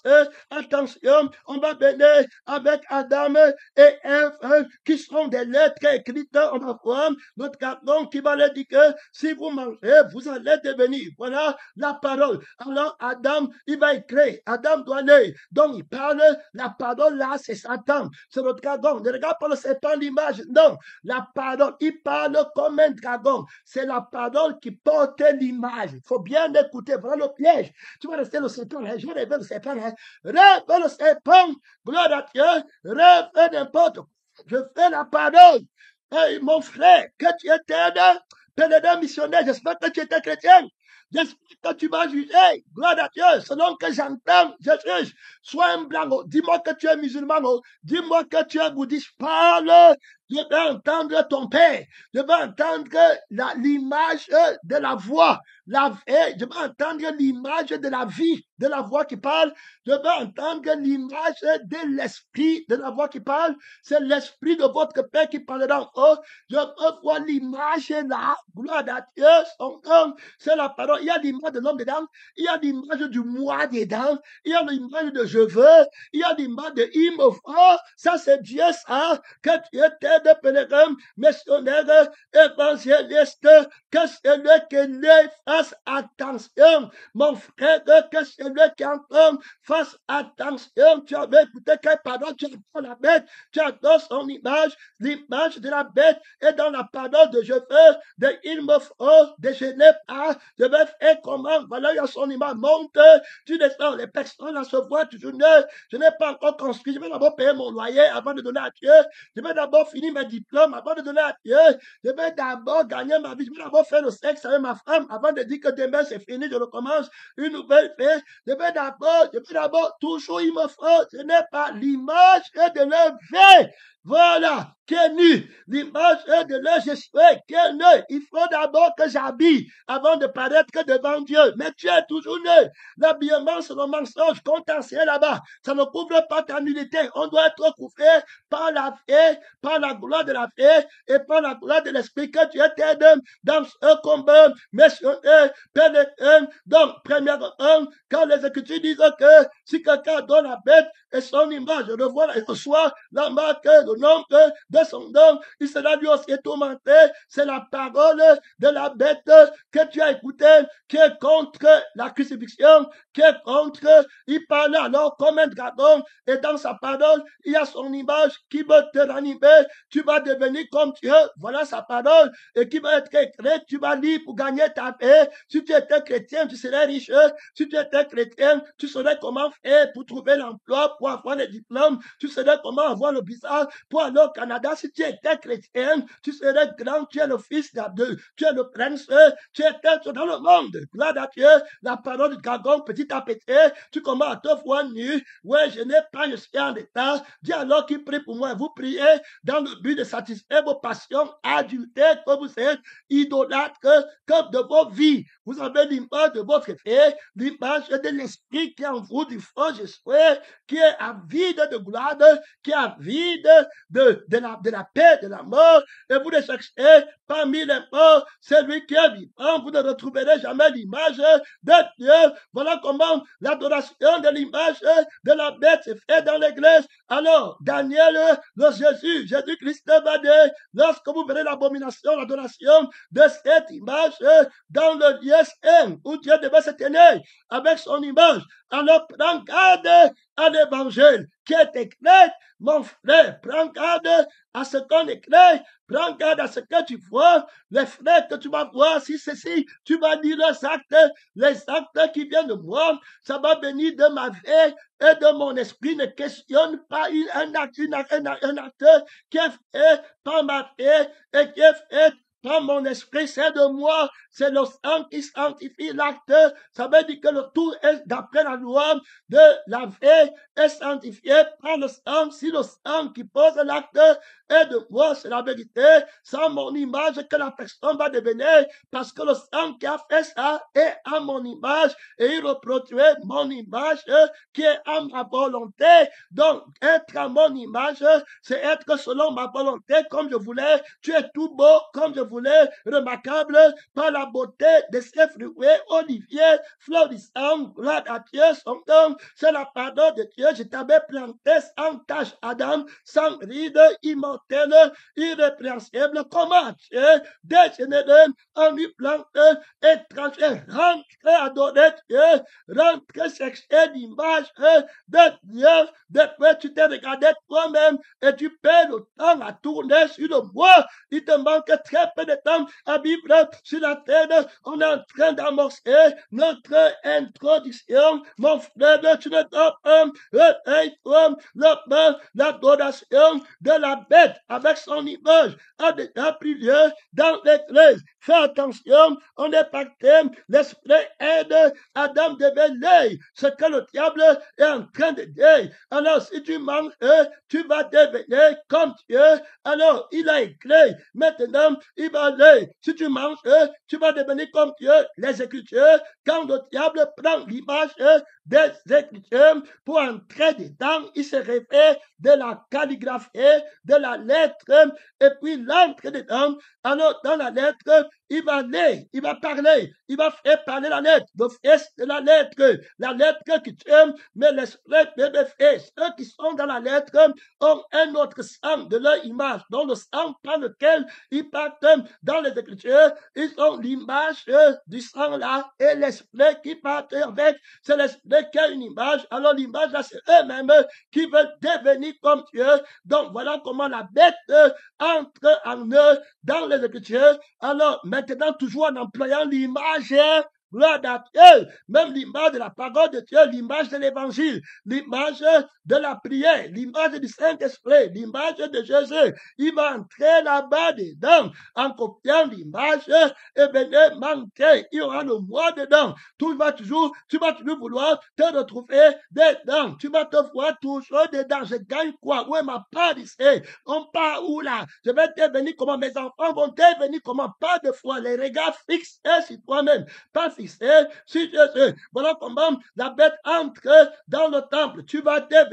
[SPEAKER 1] attention, on va venir avec Adam et Ève qui seront des lettres écrites. On va voir notre carton qui va leur dire que si vous mangez, vous allez devenir. Voilà la parole. Alors Adam, il va écrire. Adam doit aller. Donc il parle, la parole là, c'est Satan. C'est notre dragon. Ne regarde pas le serpent, l'image. Non, la parole, il parle comme un dragon. C'est la parole qui porte l'image. Il faut bien écouter. Voilà le piège. Tu vas rester le serpent. Hein? Je vais rêver le serpent. Hein? Rêve le serpent. Gloire à Dieu. Rêve n'importe quoi. Je fais la parole. Hey, mon frère, que tu étais pèlerin missionnaire, j'espère que tu étais chrétien. J'espère que tu vas juger. Gloire à Dieu. Selon que j'entends, je juge. Sois un blanc. Dis-moi que tu es musulman. Dis-moi que tu es bouddhiste. Parle. Je vais entendre ton père. Je vais entendre l'image de la voix. Je vais entendre l'image de la vie, de la voix qui parle. Je vais entendre l'image de l'esprit de la voix qui parle. C'est l'esprit de votre Père qui parlera en haut. Je veux voir l'image là. Gloire à Dieu. Son nom, c'est la parole. Il y a l'image de l'homme dedans. Il y a l'image du moi dedans. Il y a l'image de je veux. Il y a l'image de il me faut. Ça, c'est Dieu, ça. Que tu étais de pèlerin, missionnaire, évangéliste. Que celui qui les fasse attention. Mon frère, que celui qui entend fasse attention. Tu avais écouté quelle parole? Tu adores la bête. Tu adores son image. L'image de la bête est dans la parole de je veux, de il me faut, de je n'ai pas. Je vais faire comment? Voilà, il y a son image. Monte, tu descends. Les personnes là se voient toujours. Je n'ai pas encore construit. Je vais d'abord payer mon loyer avant de donner à Dieu. Je vais d'abord finir mes diplômes avant de donner à Dieu. Je vais d'abord gagner ma vie. Je vais d'abord faire le sexe avec ma femme avant de dire que demain c'est fini. Je recommence une nouvelle vie. Je vais d'abord, toujours il me faut. Je n'ai pas l'image de leur vie. Voilà, qui est nu, l'image de leur Jésus, qui est nu. Il faut d'abord que j'habille avant de paraître devant Dieu. Mais tu es toujours nu. L'habillement, c'est le mensonge contentieux là-bas. Ça ne couvre pas ta nudité. On doit être couvert par la vie, par la gloire de la vie et par la gloire de l'esprit que tu étais dans ce combat missionnaire, pèlerin. Donc, premièrement, quand les Écritures disent que si quelqu'un donne la bête et son image, je le vois, il reçoit la marque de au nombre de son nom, il sera lui aussi tourmenté. C'est la parole de la bête que tu as écoutée, qui est contre la crucifixion, qui est contre, il parle alors comme un dragon, et dans sa parole, il y a son image qui veut te ranimer, tu vas devenir comme Dieu, voilà sa parole, et qui va être écrit, tu vas lire pour gagner ta paix. Si tu étais chrétien, tu serais riche. Si tu étais chrétien, tu saurais comment faire pour trouver l'emploi, pour avoir les diplômes, tu saurais comment avoir le visa pour aller au Canada. Si tu étais chrétien, tu serais grand, tu es le fils d'Abdel, tu es le prince, tu étais dans le monde. Gloire à Dieu, la parole du dragon, petit à petit, tu commences à te voir nu. Ouais, je n'ai pas, je suis en état. Dis alors qu'il prie pour moi. Vous priez dans le but de satisfaire vos passions adultères, que vous êtes idolâtres, que de vos vies. Vous avez l'image de votre fait, l'image de l'esprit qui est en vous, du faux esprit, qui est avide de gloire, qui est avide de la paix, de la mort, et vous le cherchez parmi les morts, celui qui est vivant, vous ne retrouverez jamais l'image de Dieu. Voilà comment l'adoration de l'image de la bête se fait dans l'église. Alors, Daniel, le Jésus-Christ va dire, lorsque vous verrez l'abomination, l'adoration de cette image dans le lieu saint où Dieu devait se tenir avec son image, alors prends garde à l'évangile qui est écrit, mon frère, prends garde à ce qu'on écrit, prends garde à ce que tu vois, les frères que tu vas voir, si ceci, tu vas dire les actes qui viennent de moi, ça va venir de ma vie et de mon esprit, ne questionne pas un acte qui est fait par ma vie et qui est fait par mon esprit, c'est de moi, c'est le sang qui sanctifie l'acte. Ça veut dire que le tout est d'après la loi de la vie est sanctifié par le sang. Si le sang qui pose l'acte est de moi, c'est la vérité. Sans mon image que la personne va devenir, parce que le sang qui a fait ça est à mon image et il reproduit mon image qui est à ma volonté. Donc, être à mon image, c'est être selon ma volonté comme je voulais. Tu es tout beau comme je voulais, remarquable par la beauté de ses fruits, olivier, florissant, gloire à Dieu, son nom, c'est la pardon de Dieu. Je t'avais planté sans tache, Adam, sans ride, immortel, irrépréhensible, comment Dieu, dégénéré, en lui planté, étranger, rentre adorer Dieu, rentre chercher l'image de Dieu, depuis tu t'es regardé toi-même et tu perds le temps à tourner sur le bois, il te manque très peu de temps à vivre sur la terre. On est en train d'amorcer notre introduction. Mon frère, tu ne dois pas l'adoration de la bête avec son image a déjà pris lieu dans l'église. Fais attention, on est parti, l'esprit aide Adam de veiller ce que le diable est en train de dire. Alors, si tu manges, tu vas devenir comme Dieu. Alors, il a écrit, maintenant, il va aller. Si tu manges, tu vas devenir comme Dieu. Les Écritures, quand le diable prend l'image des Écritures pour entrer dedans, il se réfère de la calligraphie, de la lettre, et puis l'entre dedans. Alors, dans la lettre, il va aller, il va parler, il va faire parler la lettre, le fils de la lettre qui tue, mais l'esprit de fils. Ceux qui sont dans la lettre ont un autre sang de leur image, dont le sang par lequel ils partent dans les Écritures, ils ont l'image du sang là, et l'esprit qui part avec, c'est l'esprit qui a une image. Alors l'image là, c'est eux-mêmes qui veulent devenir comme Dieu. Donc voilà comment la bête entre en eux dans les Écritures. Alors maintenant, toujours en employant l'image, gloire à Dieu, même l'image de la parole de Dieu, l'image de l'évangile, l'image de la prière, l'image du Saint-Esprit, l'image de Jésus. Il va entrer là-bas dedans en copiant l'image et venir manquer. Il y aura le moi dedans. Tu vas toujours vouloir te retrouver dedans. Tu vas te voir toujours dedans. Je gagne quoi? Où est ma part ici? On part où là? Je vais devenir comment? Mes enfants vont devenir comment? Pas de foi. Les regards fixés sur toi-même. Pas fixés sur Jésus. Voilà comment la bête entre dans le temple. Tu vas devenir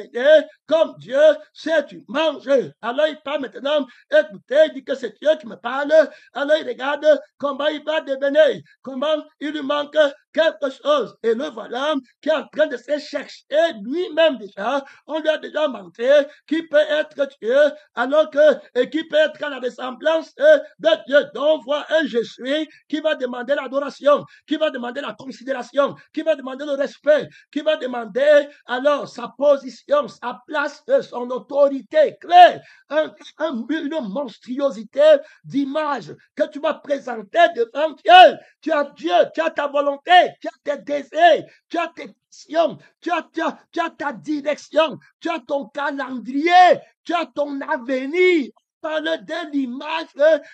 [SPEAKER 1] comme Dieu si tu manges. Alors il parle maintenant. Écoutez, il dit que c'est Dieu qui me parle. Alors il regarde comment il va devenir. Comment il lui manque quelque chose. Et le voilà qui est en train de se chercher lui-même déjà. On lui a déjà montré qui peut être Dieu, alors que, et qui peut être à la ressemblance de Dieu. Donc, on voit un Jésus qui va demander l'adoration, qui va demander la considération, qui va demander le respect, qui va demander alors sa position, sa place, son autorité claire, une monstruosité d'image que tu vas présenter devant Dieu. Tu as Dieu, tu as ta volonté, tu as tes désirs, tu as tes passions, tu as ta direction, tu as ton calendrier, tu as ton avenir. Parle de l'image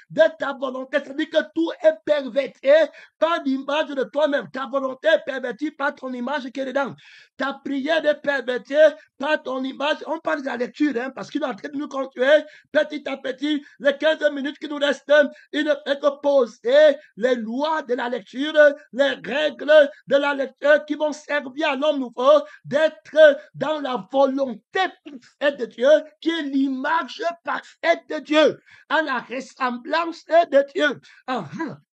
[SPEAKER 1] de ta volonté. C'est-à-dire que tout est perverti par l'image de toi-même. Ta volonté est pervertie par ton image qui est dedans. Ta prière est pervertie par ton image. On parle de la lecture, hein, parce qu'il est en train de nous construire petit à petit. Les 15 minutes qui nous restent, il ne fait que poser les lois de la lecture, les règles de la lecture qui vont servir à l'homme nouveau d'être dans la volonté parfaite de Dieu, qui est l'image parfaite de Dieu, à la ressemblance de Dieu.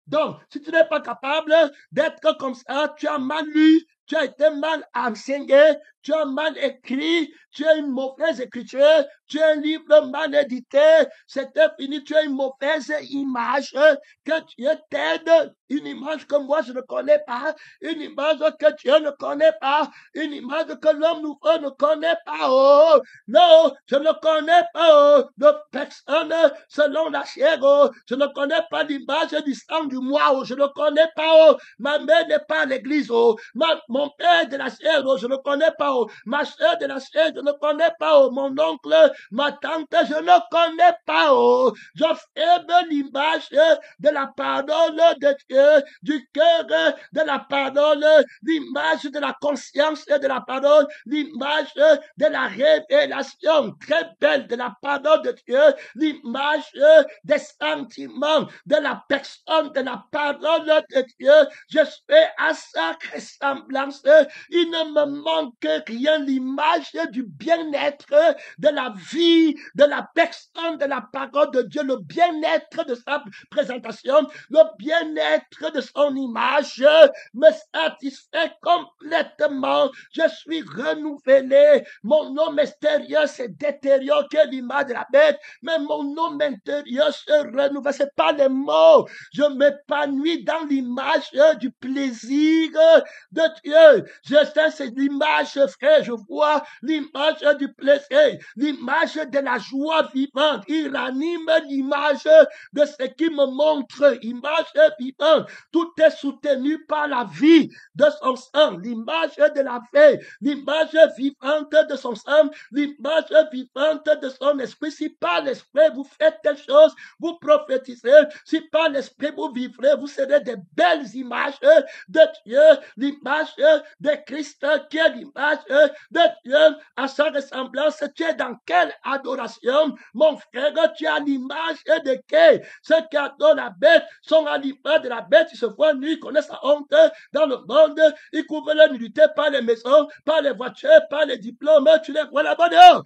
[SPEAKER 1] Donc, si tu n'es pas capable d'être comme ça, tu as mal lu, tu as été mal enseigné, tu as mal écrit, tu as une mauvaise écriture, tu as un livre mal édité, c'était fini, tu as une mauvaise image, que Dieu t'aide, une image que moi je ne connais pas, une image que Dieu ne connaît pas, une image que l'homme nouveau ne connaît pas. Oh, non, je ne connais pas de personne selon la chair. Oh, je ne connais pas l'image du sang du moi. Oh, je ne connais pas. Oh, ma mère n'est pas à l'église. Oh, mon père de la chair. Oh, je ne connais pas. Oh, ma soeur de la chair, je ne connais pas. Oh, mon oncle, ma tante, je ne connais pas. Oh, j'observe l'image de la parole de Dieu, du cœur de la parole, l'image de la conscience de la parole, l'image de la révélation très belle de la parole de Dieu, l'image des sentiments de la personne de la parole de Dieu. Je suis à sa ressemblance. Il ne me manque rien, l'image du bien-être de la vie de la personne de la parole de Dieu, le bien-être de sa présentation, le bien-être de son image me satisfait complètement. Je suis renouvelé. Mon homme extérieur se détériore que l'image de la bête, mais mon homme intérieur se renouvelle. C'est pas les mots. Je m'épanouis dans l'image du plaisir de Dieu. C'est l'image, frère. Je vois l'image du plaisir, l'image de la joie vivante. Il ranime l'image de ce qui me montre, image vivante. Tout est soutenu par la vie de son sang, l'image de la vie, l'image vivante de son sang, l'image vivante de son esprit. Si par l'esprit vous faites telle chose, vous prophétisez. Si par l'esprit vous vivrez, vous serez des belles images de Dieu, l'image de Christ qui est l'image de Dieu à sa ressemblance. Tu es dans quelle adoration, mon frère? Tu as l'image de qui? Ceux qui adorent la bête sont à l'image de la bête. Ils se voient nus, ils connaissent la honte dans le monde. Ils couvrent leur nudité par les maisons, par les voitures, par les diplômes. Tu les vois là-bas dehors,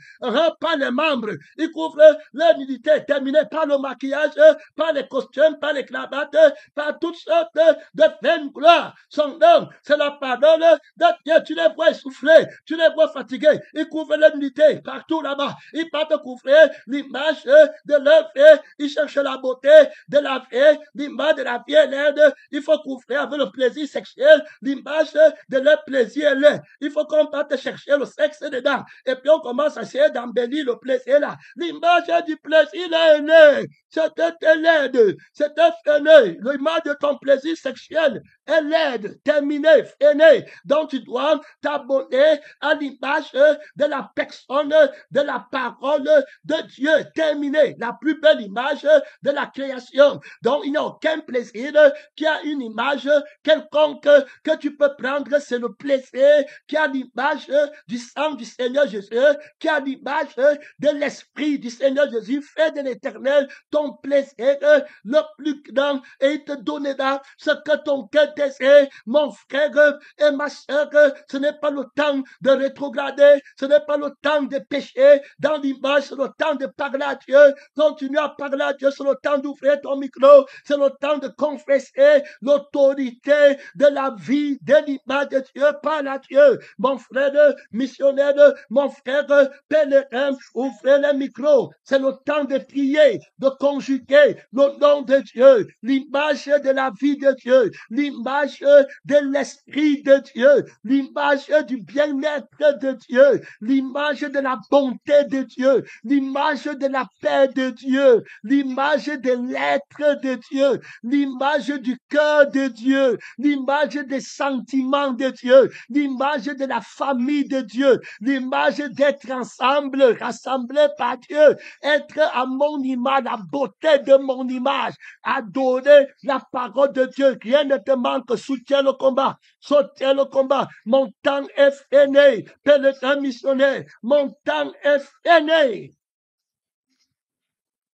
[SPEAKER 1] par les membres. Ils couvrent leur nudité terminée par le maquillage, par les costumes, par les cravates, par toutes sortes de vaines gloires. Son nom, c'est la parole de Dieu. Tu les vois essoufflés, tu les vois fatigués. Ils couvrent leur nudité partout là-bas. Ils partent couvrir l'image de leur vie. Ils cherchent la beauté de la vie, l'image de la vie est laide. Il faut couvrir avec le plaisir sexuel, l'image de leur plaisir laid. Il faut qu'on parte chercher le sexe dedans. Et puis on commence à essayer d'embellir le plaisir là. L'image du plaisir est laide. C'était laide. C'était fainé. L'image de ton plaisir sexuel est laide, terminée, fainé. Donc tu dois t'abonner à l'image de la personne, de la parole de Dieu, terminée, la plus belle image de la création. Donc il n'y a aucun plaisir qui a une image quelconque que tu peux prendre, c'est le plaisir qui a l'image du sang du Seigneur Jésus, qui a l'image de l'Esprit du Seigneur Jésus. Fais de l'Éternel ton plaisir le plus grand et il te donnera ce que ton cœur Saint-Esprit, mon frère et ma soeur, ce n'est pas le temps de rétrograder, ce n'est pas le temps de pécher dans l'image, c'est le temps de parler à Dieu. Continue à parler à Dieu, c'est le temps d'ouvrir ton micro, c'est le temps de confesser l'autorité de la vie, de l'image de Dieu. Parle à Dieu, mon frère missionnaire, mon frère pèlerin, ouvrez le micro. C'est le temps de prier, de conjuguer le nom de Dieu, l'image de la vie de Dieu, l'image de l'esprit de Dieu, l'image du bien-être de Dieu, l'image de la bonté de Dieu, l'image de la paix de Dieu, l'image de l'être de Dieu, l'image du cœur de Dieu, l'image des sentiments de Dieu, l'image de la famille de Dieu, l'image d'être ensemble, rassemblés par Dieu, être à mon image, la beauté de mon image, adorer la parole de Dieu. Rien ne te manque, soutiens le combat, soutiens le combat. Mon temps est fini, pèlerin missionnaire, mon temps est fini.